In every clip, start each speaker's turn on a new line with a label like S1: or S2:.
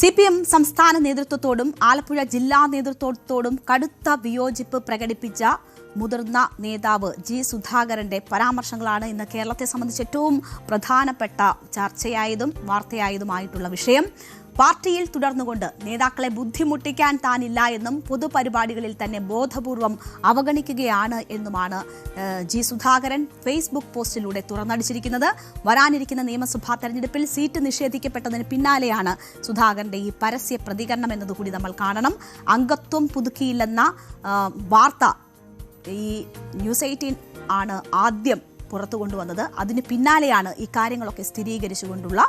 S1: CPM സംസ്ഥാന നേതൃത്വത്തോടും ആലപ്പുഴ ജില്ലാ നേതൃത്വത്തോടും കടുത്ത വിയോജിപ്പ് പ്രകടിപ്പിച്ച മുതിർന്ന നേതാവ് ജി സുധാകരന്റെ പരാമർശങ്ങളാണ് ഇന്ന് കേരളത്തെ സംബന്ധിച്ച് ഏറ്റവും പ്രധാനപ്പെട്ട ചർച്ചയായതും വാർത്തയായതുമായിട്ടുള്ള വിഷയം. പാർട്ടിയിൽ തുടർന്നുകൊണ്ട് നേതാക്കളെ ബുദ്ധിമുട്ടിക്കാൻ താനില്ല എന്നും പൊതുപരിപാടികളിൽ തന്നെ ബോധപൂർവം അവഗണിക്കുകയാണ് എന്നുമാണ് ജി സുധാകരൻ ഫേസ്ബുക്ക് പോസ്റ്റിലൂടെ തുറന്നടിച്ചിരിക്കുന്നത്. വരാനിരിക്കുന്ന നിയമസഭാ തെരഞ്ഞെടുപ്പിൽ സീറ്റ് നിഷേധിക്കപ്പെട്ടതിന് പിന്നാലെയാണ് സുധാകരന്റെ ഈ പരസ്യ പ്രതികരണം എന്നതുകൂടി നമ്മൾ കാണണം. അംഗത്വം പുതുക്കിയില്ലെന്ന വാർത്ത ഈ ന്യൂസ് 18 ആണ് ആദ്യം പുറത്തു കൊണ്ടുവന്നത്. അതിന് പിന്നാലെയാണ് ഈ കാര്യങ്ങളൊക്കെ സ്ഥിരീകരിച്ചുകൊണ്ടുള്ള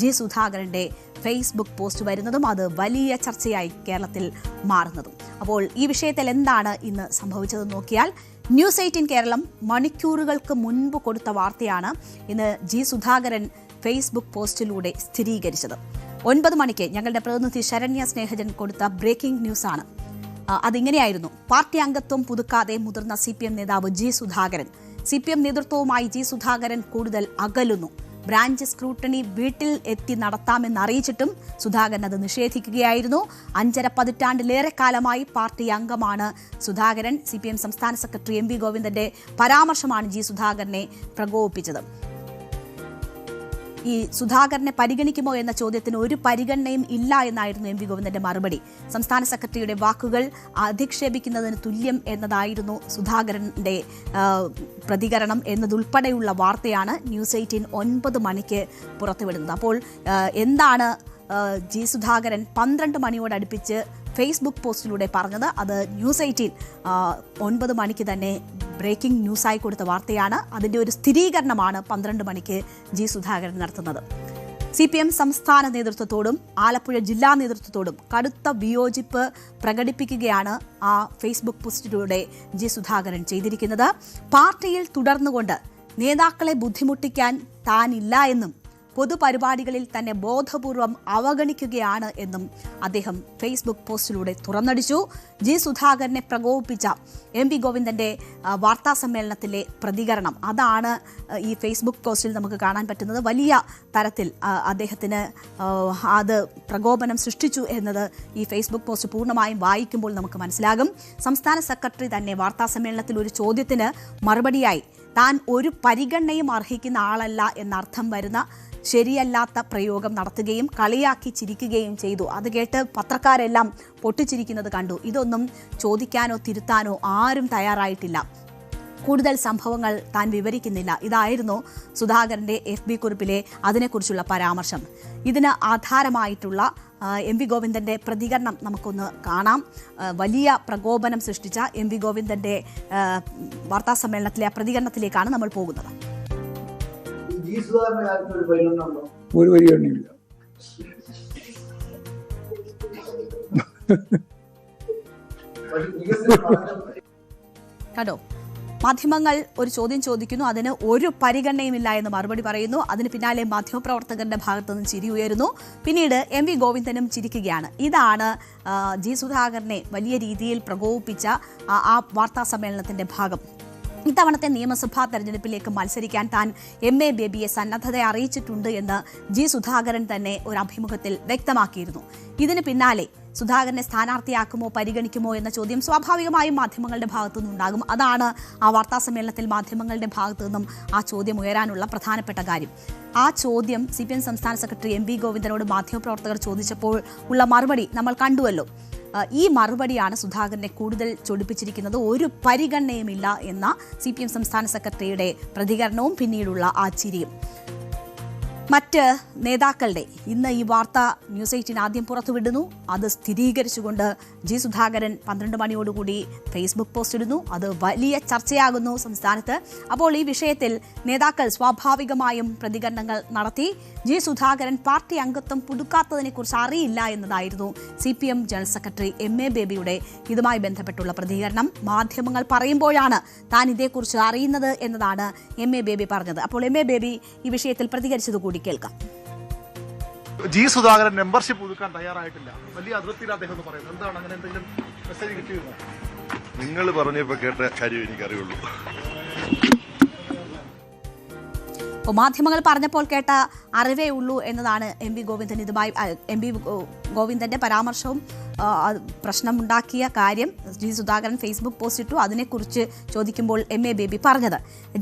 S1: ജി സുധാകരന്റെ ഫേസ്ബുക്ക് പോസ്റ്റ് വരുന്നതും അത് വലിയ ചർച്ചയായി കേരളത്തിൽ മാറുന്നതും. അപ്പോൾ ഈ വിഷയത്തിൽ എന്താണ് ഇന്ന് സംഭവിച്ചതെന്ന് നോക്കിയാൽ, ന്യൂസ് 18 കേരളം മണിക്കൂറുകൾക്ക് മുൻപ് കൊടുത്ത വാർത്തയാണ് ഇന്ന് ജി സുധാകരൻ ഫേസ്ബുക്ക് പോസ്റ്റിലൂടെ സ്ഥിരീകരിച്ചത്. 9 മണിക്ക് ഞങ്ങളുടെ പ്രതിനിധി ശരണ്യ സ്നേഹജൻ കൊടുത്ത ബ്രേക്കിംഗ് ന്യൂസാണ്. അതിങ്ങനെയായിരുന്നു: പാർട്ടി അംഗത്വം പുതുക്കാതെ മുതിർന്ന CPM നേതാവ് ജി സുധാകരൻ. CPM നേതൃത്വവുമായി ജി സുധാകരൻ കൂടുതൽ അകലുന്നു. ബ്രാഞ്ച് സ്ക്രൂട്ടണി വീട്ടിൽ എത്തി നടത്താമെന്നറിയിച്ചിട്ടും സുധാകരൻ അത് നിഷേധിക്കുകയായിരുന്നു. 5.5 പതിറ്റാണ്ടിലേറെ കാലമായി പാർട്ടി അംഗമാണ് സുധാകരൻ. CPM സംസ്ഥാന സെക്രട്ടറി MV ഗോവിന്ദന്റെ പരാമർശമാണ് ജി സുധാകരനെ പ്രകോപിപ്പിച്ചത്. ഈ സുധാകരനെ പരിഗണിക്കുമോ എന്ന ചോദ്യത്തിന് ഒരു പരിഗണനയും ഇല്ല എന്നായിരുന്നു MV ഗോവിന്ദന്റെ മറുപടി. സംസ്ഥാന സെക്രട്ടറിയുടെ വാക്കുകൾ അധിക്ഷേപിക്കുന്നതിന് തുല്യം എന്നതായിരുന്നു സുധാകരന്റെ പ്രതികരണം എന്നതുൾപ്പെടെയുള്ള വാർത്തയാണ് ന്യൂസ് 18 9 മണിക്ക് പുറത്തുവിടുന്നത്. അപ്പോൾ എന്താണ് ജി സുധാകരൻ 12 മണിയോടടുപ്പിച്ച് ഫേസ്ബുക്ക് പോസ്റ്റിലൂടെ പറഞ്ഞത്? അത് ന്യൂസ് 18 9 മണിക്ക് തന്നെ ബ്രേക്കിംഗ് ന്യൂസായി കൊടുത്ത വാർത്തയാണ്. അതിൻ്റെ ഒരു സ്ഥിരീകരണമാണ് 12 മണിക്ക് ജി സുധാകരൻ നടത്തുന്നത്. CPM സംസ്ഥാന നേതൃത്വത്തോടും ആലപ്പുഴ ജില്ലാ നേതൃത്വത്തോടും കടുത്ത വിയോജിപ്പ് പ്രകടിപ്പിക്കുകയാണ് ആ ഫേസ്ബുക്ക് പോസ്റ്റിലൂടെ ജി സുധാകരൻ ചെയ്തിരിക്കുന്നത്. പാർട്ടിയിൽ തുടർന്നുകൊണ്ട് നേതാക്കളെ ബുദ്ധിമുട്ടിക്കാൻ താനില്ല എന്നും പൊതുപരിപാടികളിൽ തന്നെ ബോധപൂർവം അവഗണിക്കുകയാണ് എന്നും അദ്ദേഹം ഫേസ്ബുക്ക് പോസ്റ്റിലൂടെ തുറന്നടിച്ചു. ജി സുധാകരനെ പ്രകോപിപ്പിച്ച MV ഗോവിന്ദന്റെ വാർത്താ സമ്മേളനത്തിലെ പ്രതികരണം, അതാണ് ഈ ഫേസ്ബുക്ക് പോസ്റ്റിൽ നമുക്ക് കാണാൻ പറ്റുന്നത്. വലിയ തരത്തിൽ അദ്ദേഹത്തിന് അത് പ്രകോപനം സൃഷ്ടിച്ചു എന്നത് ഈ ഫേസ്ബുക്ക് പോസ്റ്റ് പൂർണ്ണമായും വായിക്കുമ്പോൾ നമുക്ക് മനസ്സിലാകും. സംസ്ഥാന സെക്രട്ടറി തന്നെ വാർത്താ സമ്മേളനത്തിൽ ഒരു ചോദ്യത്തിന് മറുപടിയായി താൻ ഒരു പരിഗണനയും അർഹിക്കുന്ന ആളല്ല എന്നർത്ഥം വരുന്ന ശരിയല്ലാത്ത പ്രയോഗം നടത്തുകയും കളിയാക്കി ചിരിക്കുകയും ചെയ്തു. അത് കേട്ട് പത്രക്കാരെല്ലാം പൊട്ടിച്ചിരിക്കുന്നത് കണ്ടു. ഇതൊന്നും ചോദിക്കാനോ തിരുത്താനോ ആരും തയ്യാറായിട്ടില്ല. കൂടുതൽ സംഭവങ്ങൾ താൻ വിവരിക്കുന്നില്ല. ഇതായിരുന്നു സുധാകരന്റെ FB കുറിപ്പിലെ അതിനെക്കുറിച്ചുള്ള പരാമർശം. ഇതിന് ആധാരമായിട്ടുള്ള MV ഗോവിന്ദന്റെ പ്രതികരണം നമുക്കൊന്ന് കാണാം. വലിയ പ്രകോപനം സൃഷ്ടിച്ച MV ഗോവിന്ദന്റെ വാർത്താ സമ്മേളനത്തിലെ ആ പ്രതികരണത്തിലേക്കാണ് നമ്മൾ പോകുന്നത്.
S2: ഒരു പരിഗണനയില്ല.
S1: കണ്ടോ, മാധ്യമങ്ങൾ ഒരു ചോദ്യം ചോദിക്കുന്നു, അതിന് ഒരു പരിഗണനയുമില്ല എന്ന് മറുപടി പറയുന്നു. അതിന് പിന്നാലെ മാധ്യമപ്രവർത്തകരുടെ ഭാഗത്തു നിന്ന് ചിരി ഉയരുന്നു. പിന്നീട് MV ഗോവിന്ദനും ചിരിക്കുകയാണ്. ഇതാണ് ജി സുധാകരനെ വലിയ രീതിയിൽ പ്രകോപിപ്പിച്ച ആ വാർത്താ സമ്മേളനത്തിന്റെ ഭാഗം. ഇത്തവണത്തെ നിയമസഭാ തെരഞ്ഞെടുപ്പിലേക്ക് മത്സരിക്കാൻ താൻ MA ബേബിയെ സന്നദ്ധത അറിയിച്ചിട്ടുണ്ട് എന്ന് ജി സുധാകരൻ തന്നെ ഒരു അഭിമുഖത്തിൽ വ്യക്തമാക്കിയിരുന്നു. ഇതിന് പിന്നാലെ സുധാകരനെ സ്ഥാനാർത്ഥിയാക്കുമോ പരിഗണിക്കുമോ എന്ന ചോദ്യം സ്വാഭാവികമായും മാധ്യമങ്ങളുടെ ഭാഗത്തു നിന്നുണ്ടാകും. അതാണ് ആ വാർത്താ സമ്മേളനത്തിൽ മാധ്യമങ്ങളുടെ ഭാഗത്തു നിന്നും ആ ചോദ്യം ഉയരാനുള്ള പ്രധാനപ്പെട്ട കാര്യം. ആ ചോദ്യം CPM സംസ്ഥാന സെക്രട്ടറി MV ഗോവിന്ദനോട് മാധ്യമപ്രവർത്തകർ ചോദിച്ചപ്പോൾ ഉള്ള മറുപടി നമ്മൾ കണ്ടുവല്ലോ. ഈ മറുപടിയാണ് സുധാകരനെ കൂടുതൽ ചൊടിപ്പിച്ചിരിക്കുന്നത്. ഒരു പരിഗണനയുമില്ല എന്ന CPM സംസ്ഥാന സെക്രട്ടറിയുടെ പ്രതികരണവും പിന്നീടുള്ള ആ ചിരിയും. മറ്റ് നേതാക്കളുടെ ഇന്ന് ഈ വാർത്ത ന്യൂസ് 18 ആദ്യം പുറത്തുവിടുന്നു. അത് സ്ഥിരീകരിച്ചുകൊണ്ട് ജി സുധാകരൻ 12 മണിയോടുകൂടി ഫേസ്ബുക്ക് പോസ്റ്റ് ഇടുന്നു. അത് വലിയ ചർച്ചയാകുന്നു സംസ്ഥാനത്ത്. അപ്പോൾ ഈ വിഷയത്തിൽ നേതാക്കൾ സ്വാഭാവികമായും പ്രതികരണങ്ങൾ നടത്തി. ജി സുധാകരൻ പാർട്ടി അംഗത്വം പുതുക്കാത്തതിനെക്കുറിച്ച് അറിയില്ല എന്നതായിരുന്നു CPM ജനറൽ സെക്രട്ടറി MA ബേബിയുടെ ഇതുമായി ബന്ധപ്പെട്ടുള്ള പ്രതികരണം. മാധ്യമങ്ങൾ പറയുമ്പോഴാണ് താൻ ഇതേക്കുറിച്ച് അറിയുന്നത് എന്നതാണ് MA ബേബി പറഞ്ഞത്. അപ്പോൾ MA ബേബി ഈ വിഷയത്തിൽ പ്രതികരിച്ചതുകൂടി കേൾക്കാം.
S3: ജി സുധാകരൻ മെമ്പർഷിപ്പ് പുതുക്കാൻ തയ്യാറായിട്ടില്ല, വലിയ അതിർത്തിയിൽ അദ്ദേഹം പറയുന്നത് എന്താണ്? അങ്ങനെ എന്തെങ്കിലും മെസ്സേജ് കിട്ടിയിരുന്നോ?
S4: നിങ്ങൾ പറഞ്ഞപ്പോൾ കേട്ട കാര്യം എനിക്കറിയുള്ളൂ.
S1: അപ്പോൾ മാധ്യമങ്ങൾ പറഞ്ഞപ്പോൾ കേട്ട അറിവേ ഉള്ളൂ എന്നതാണ് എം.വി. ഗോവിന്ദൻ ഇതുമായി എം.വി. ഗോവിന്ദന്റെ പരാമർശവും പ്രശ്നമുണ്ടാക്കിയ കാര്യം. ജി സുധാകരൻ ഫേസ്ബുക്ക് പോസ്റ്റ് ഇട്ടു. അതിനെക്കുറിച്ച് ചോദിക്കുമ്പോൾ എം.എ. ബേബി പറഞ്ഞത്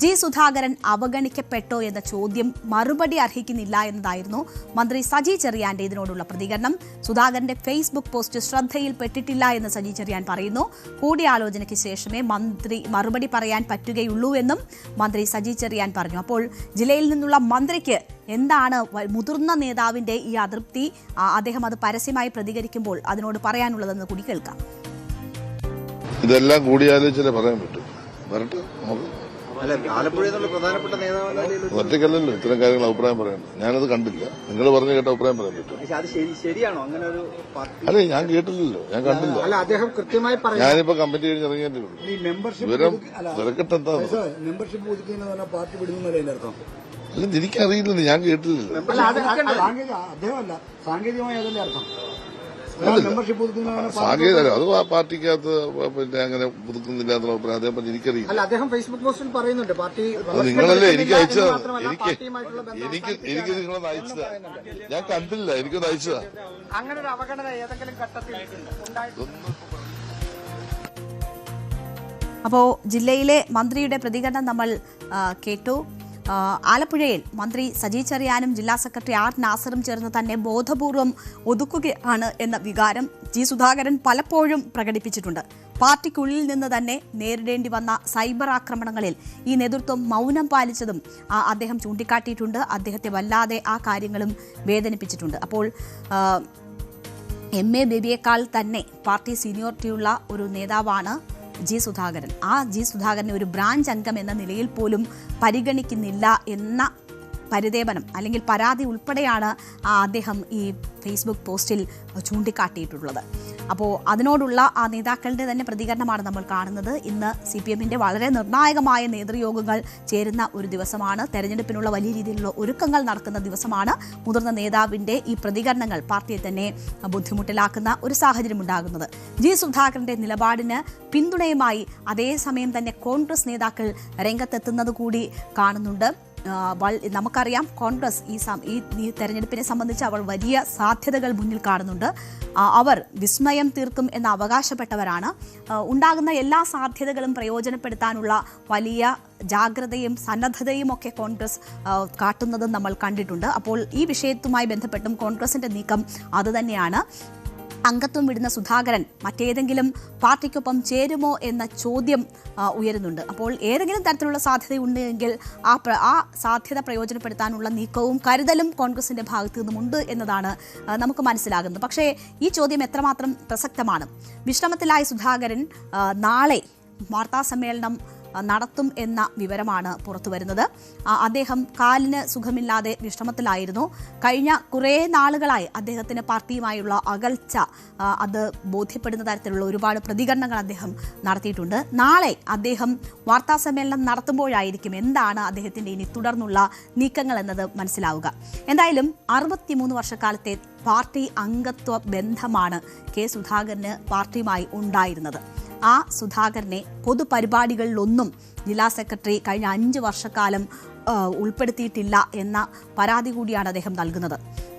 S1: ജി സുധാകരൻ അവഗണിക്കപ്പെട്ടോ എന്ന ചോദ്യം മറുപടി അർഹിക്കുന്നില്ല എന്നതായിരുന്നു മന്ത്രി സജി ചെറിയാന്റെ ഇതിനോടുള്ള പ്രതികരണം. സുധാകരന്റെ ഫേസ്ബുക്ക് പോസ്റ്റ് ശ്രദ്ധയിൽപ്പെട്ടിട്ടില്ല എന്ന് സജി ചെറിയാൻ പറയുന്നു. കൂടിയാലോചനയ്ക്ക് ശേഷമേ മന്ത്രി മറുപടി പറയാൻ പറ്റുകയുള്ളൂ എന്നും മന്ത്രി സജി ചെറിയാൻ പറഞ്ഞു. അപ്പോൾ ജില്ലയിൽ നിന്നുള്ള മന്ത്രിക്ക് എന്താണ് മുതിർന്ന നേതാവിന്റെ ഈ അതൃപ്തി, അദ്ദേഹം അത് പരസ്യമായി പ്രതികരിക്കുമ്പോൾ അതിനോട് പറയാനുള്ളതെന്ന് കൂടി കേൾക്കാം.
S4: ഇതെല്ലാം കൂടിയാലോചിച്ചാലേ പറയാൻ പറ്റും. വരട്ടെ, ഒറ്റക്കല്ലല്ലോ ഇത്തരം കാര്യങ്ങൾ അഭിപ്രായം പറയണം. ഞാനത് കണ്ടില്ല, നിങ്ങൾ പറഞ്ഞു കേട്ട അഭിപ്രായം പറയാൻ പറ്റും. അല്ലെ, ഞാൻ കേട്ടില്ലല്ലോ, ഞാൻ കണ്ടില്ല. ഞാനിപ്പോ കമ്മിറ്റി കഴിഞ്ഞ് ഇറങ്ങിയതേ ഉള്ളൂ. വിവരം വിലക്കെട്ട് എന്താ
S2: മെമ്പർഷിപ്പ് പുതുക്കുന്നതാണ് പാർട്ടി വിടുന്നതല്ലേ അർത്ഥം?
S4: അല്ല, എനിക്കറിയില്ലെന്ന്, ഞാൻ കേട്ടില്ലല്ലോ.
S2: അദ്ദേഹമല്ല, സാങ്കേതികമായി അതല്ലേ അർത്ഥം?
S4: സാങ്കേതിക അത് പാർട്ടിക്കകത്ത് പിന്നെ അങ്ങനെ പുതുക്കുന്നില്ല എന്നുള്ള അഭിപ്രായം അദ്ദേഹം പറഞ്ഞു. എനിക്കറിയില്ല.
S2: അദ്ദേഹം ഫേസ്ബുക്ക് പോസ്റ്റിൽ പറയുന്നുണ്ട് പാർട്ടി.
S4: അത് നിങ്ങളല്ലേ എനിക്ക് അയച്ചതാ. എനിക്ക് നിങ്ങളൊന്ന് അയച്ചതാ. ഞാൻ കണ്ടില്ല, എനിക്കൊന്ന് അയച്ചതാ.
S2: അങ്ങനെ ഒരു അവഗണന ഏതെങ്കിലും ഘട്ടത്തിൽ
S1: അപ്പോൾ ജില്ലയിലെ മന്ത്രിയുടെ പ്രതികരണം നമ്മൾ കേട്ടു. ആലപ്പുഴയിൽ മന്ത്രി സജി ചെറിയാനും ജില്ലാ സെക്രട്ടറി ആർ നാസറും ചേർന്ന് തന്നെ ബോധപൂർവം ഒതുക്കുകയാണ് എന്ന വികാരം ജി സുധാകരൻ പലപ്പോഴും പ്രകടിപ്പിച്ചിട്ടുണ്ട്. പാർട്ടിക്കുള്ളിൽ നിന്ന് തന്നെ നേരിടേണ്ടി വന്ന സൈബർ ആക്രമണങ്ങളിൽ ഈ നേതൃത്വം മൗനം പാലിച്ചതും അദ്ദേഹം ചൂണ്ടിക്കാട്ടിയിട്ടുണ്ട്. അദ്ദേഹത്തെ വല്ലാതെ ആ കാര്യങ്ങളും വേദനിപ്പിച്ചിട്ടുണ്ട്. അപ്പോൾ എം.എ. ബേബിയേക്കാൾ തന്നെ പാർട്ടി സീനിയോറിറ്റിയുള്ള ഒരു നേതാവാണ് ജി സുധാകരൻ. ആ ജി സുധാകരനെ ഒരു ബ്രാഞ്ച് അംഗം എന്ന നിലയിൽ പോലും പരിഗണിക്കുന്നില്ല എന്ന പരിദേവനം അല്ലെങ്കിൽ പരാതി ഉൾപ്പെടെയാണ് അദ്ദേഹം ഈ ഫേസ്ബുക്ക് പോസ്റ്റിൽ ചൂണ്ടിക്കാട്ടിയിട്ടുള്ളത്. അപ്പോൾ അതിനോടുള്ള ആ നേതാക്കളുടെ തന്നെ പ്രതികരണമാണ് നമ്മൾ കാണുന്നത്. ഇന്ന് CPM-ന്റെ വളരെ നിർണായകമായ നേതൃയോഗങ്ങൾ ചേരുന്ന ഒരു ദിവസമാണ്. തെരഞ്ഞെടുപ്പിനുള്ള വലിയ രീതിയിലുള്ള ഒരുക്കങ്ങൾ നടക്കുന്ന ദിവസമാണ്. മുതിർന്ന നേതാവിൻ്റെ ഈ പ്രതികരണങ്ങൾ പാർട്ടിയെ തന്നെ ബുദ്ധിമുട്ടിലാക്കുന്ന ഒരു സാഹചര്യം ഉണ്ടാകുന്നത്. ജി സുധാകരന്റെ നിലപാടിന് പിന്തുണയുമായി അതേസമയം തന്നെ കോൺഗ്രസ് നേതാക്കൾ രംഗത്തെത്തുന്നത് കൂടി കാണുന്നുണ്ട്. നമുക്കറിയാം കോൺഗ്രസ് ഈ തെരഞ്ഞെടുപ്പിനെ സംബന്ധിച്ച് അവർ വലിയ സാധ്യതകൾ മുന്നിൽ കാണുന്നുണ്ട്. അവർ വിസ്മയം തീർക്കും എന്ന് അവകാശപ്പെട്ടവരാണ്. ഉണ്ടാകുന്ന എല്ലാ സാധ്യതകളും പ്രയോജനപ്പെടുത്താനുള്ള വലിയ ജാഗ്രതയും സന്നദ്ധതയും ഒക്കെ കോൺഗ്രസ് കാട്ടുന്നതും നമ്മൾ കണ്ടിട്ടുണ്ട്. അപ്പോൾ ഈ വിഷയത്തുമായി ബന്ധപ്പെട്ടും കോൺഗ്രസിന്റെ നീക്കം അതുതന്നെയാണ്. അംഗത്വം വിടുന്ന സുധാകരൻ മറ്റേതെങ്കിലും പാർട്ടിക്കൊപ്പം ചേരുമോ എന്ന ചോദ്യം ഉയരുന്നുണ്ട്. അപ്പോൾ ഏതെങ്കിലും തരത്തിലുള്ള സാധ്യതയുണ്ടെങ്കിൽ ആ സാധ്യത പ്രയോജനപ്പെടുത്താനുള്ള നീക്കവും കരുതലും കോൺഗ്രസിന്റെ ഭാഗത്തു നിന്നുമുണ്ട് എന്നതാണ് നമുക്ക് മനസ്സിലാകുന്നത്. പക്ഷേ ഈ ചോദ്യം എത്രമാത്രം പ്രസക്തമാണ്? വിശ്രമത്തിലായ സുധാകരൻ നാളെ വാർത്താസമ്മേളനം നടത്തും എന്ന വിവരമാണ് പുറത്തു വരുന്നത്. അദ്ദേഹം കാലിന് സുഖമില്ലാതെ വിശ്രമത്തിലായിരുന്നു. കഴിഞ്ഞ കുറേ നാളുകളായി അദ്ദേഹത്തിന് പാർട്ടിയുമായുള്ള അകൽച്ച അത് ബോധ്യപ്പെടുന്ന തരത്തിലുള്ള ഒരുപാട് പ്രതികരണങ്ങൾ അദ്ദേഹം നടത്തിയിട്ടുണ്ട്. നാളെ അദ്ദേഹം വാർത്താസമ്മേളനം നടത്തുമ്പോഴായിരിക്കും എന്താണ് അദ്ദേഹത്തിൻ്റെ ഇനി തുടർന്നുള്ള നീക്കങ്ങൾ എന്നത് മനസ്സിലാവുക. എന്തായാലും 63 വർഷക്കാലത്തെ പാർട്ടി അംഗത്വ ബന്ധമാണ് കെ സുധാകരന് പാർട്ടിയുമായി ഉണ്ടായിരുന്നത്. ആ സുധാകരനെ പൊതുപരിപാടികളിലൊന്നും ജില്ലാ സെക്രട്ടറി കഴിഞ്ഞ 5 വർഷക്കാലം ഉൾപ്പെടുത്തിയിട്ടില്ല എന്ന പരാതി കൂടിയാണ് അദ്ദേഹം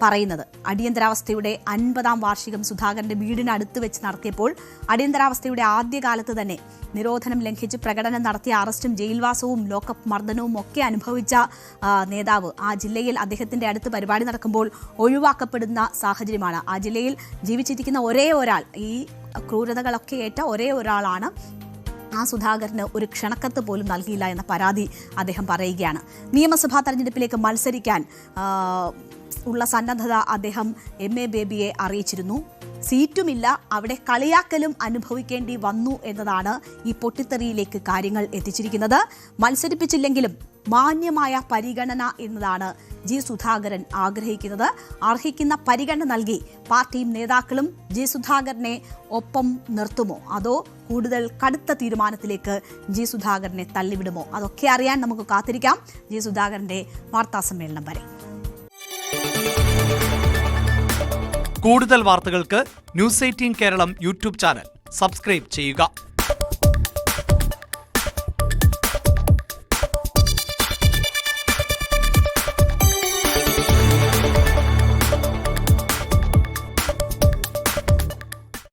S1: പറയുന്നത്. അടിയന്തരാവസ്ഥയുടെ 50-ാം വാർഷികം സുധാകരന്റെ വീടിനടുത്ത് വെച്ച് നടത്തിയപ്പോൾ അടിയന്തരാവസ്ഥയുടെ ആദ്യകാലത്ത് തന്നെ നിരോധനം ലംഘിച്ച് പ്രകടനം നടത്തിയ അറസ്റ്റും ജയിൽവാസവും ലോക്കപ്പ് മർദ്ദനവും ഒക്കെ അനുഭവിച്ച നേതാവ് ആ ജില്ലയിൽ അദ്ദേഹത്തിന്റെ അടുത്ത് പരിപാടി നടക്കുമ്പോൾ ഒഴിവാക്കപ്പെടുന്ന സാഹചര്യമാണ്. ആ ജില്ലയിൽ ജീവിച്ചിരിക്കുന്ന ഒരേ ഒരാൾ, ഈ ക്രൂരതകളൊക്കെ ഏറ്റ ഒരേ ഒരാളാണ്. ആ സുധാകരന് ഒരു ക്ഷണക്കത്ത് പോലും നൽകിയില്ല എന്ന പരാതി അദ്ദേഹം പറയുകയാണ്. നിയമസഭാ തെരഞ്ഞെടുപ്പിലേക്ക് മത്സരിക്കാൻ ഉള്ള സന്നദ്ധത അദ്ദേഹം എം.എ. ബേബിയെ അറിയിച്ചിരുന്നു. സീറ്റുമില്ല, അവിടെ കളിയാക്കലും അനുഭവിക്കേണ്ടി വന്നു എന്നതാണ് ഈ പൊട്ടിത്തെറിയിലേക്ക് കാര്യങ്ങൾ എത്തിച്ചിരിക്കുന്നത്. മത്സരിപ്പിച്ചില്ലെങ്കിലും മാന്യമായ പരിഗണന എന്നതാണ് ജി സുധാകരൻ ആഗ്രഹിക്കുന്നത്. അർഹിക്കുന്ന പരിഗണന നൽകി പാർട്ടിയും നേതാക്കളും ജി സുധാകരനെ ഒപ്പം നിർത്തുമോ, അതോ കൂടുതൽ കടുത്ത തീരുമാനത്തിലേക്ക് ജി സുധാകരനെ തള്ളിവിടുമോ? അതൊക്കെ അറിയാൻ നമുക്ക് കാത്തിരിക്കാം ജി സുധാകരന്റെ വാർത്താസമ്മേളനം വരെ.
S5: കൂടുതൽ വാർത്തകൾക്ക് news 18 Keralam YouTube channel subscribe ചെയ്യുക.